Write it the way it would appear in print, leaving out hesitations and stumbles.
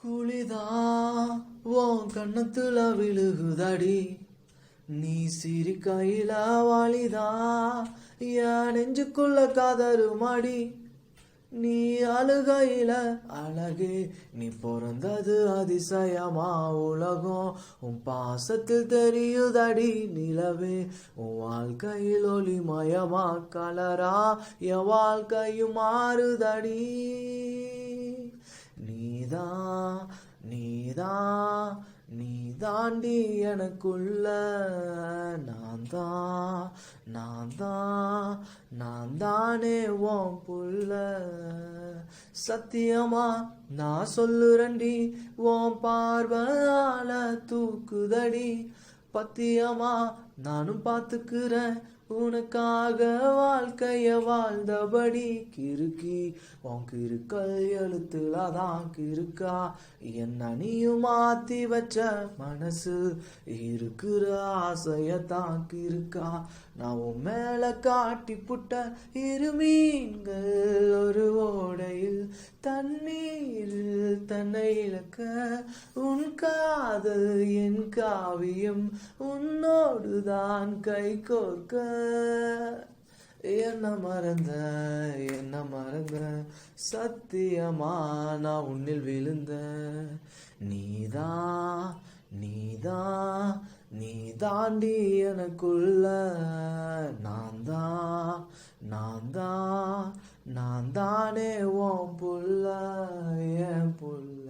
குளிதா உன் கண்ணத்துல விழுகுதடி, நீ சிரிக்கையில வாலிதா என் நெஞ்சுக்குள்ள காதருமாடி. நீ அழுகையில அழகே, நீ பிறந்தது அதிசயமா உலகம் உன் பாசத்தில் தெரியுதடி நிலவே. உன் வாழ்க்கையில் ஒளிமயமா கலரா என் வாழ்க்கையும் மாறுதடி. நீதான் நீதான் நீ தாண்டி எனக்குள்ள, நான் தானே உன் புள்ள. சத்தியமா நான் சொல்லுறண்டி, உன் பார்வையால தூக்குதடி. பத்தியமா நானும் பார்த்துக்கிறேன் உனக்காக வாழ்க்கைய வாழ்ந்தபடி. கிறுக்கி உன் கிறுக்கல் எழுத்துலதான் கிறுக்கா என்ன நீயும் மாத்தி வச்ச மனசு இருக்கிற ஆசையத்தான் கிறுக்கா. நான் உன் மேல காட்டி புட்ட இருமீன்கள் ஒரு ஓடையில் தண்ணீரில் தன்னை இழக்க. உன் காதல் என் காவியம் உன்னோடுதான் கை கோர்க்க. என்ன மறந்த சத்தியமா நான் உன்னில் விழுந்த. நீ தாண்டி எனக்குள்ள, நான் தானே உன் புள்ள என் புள்ள.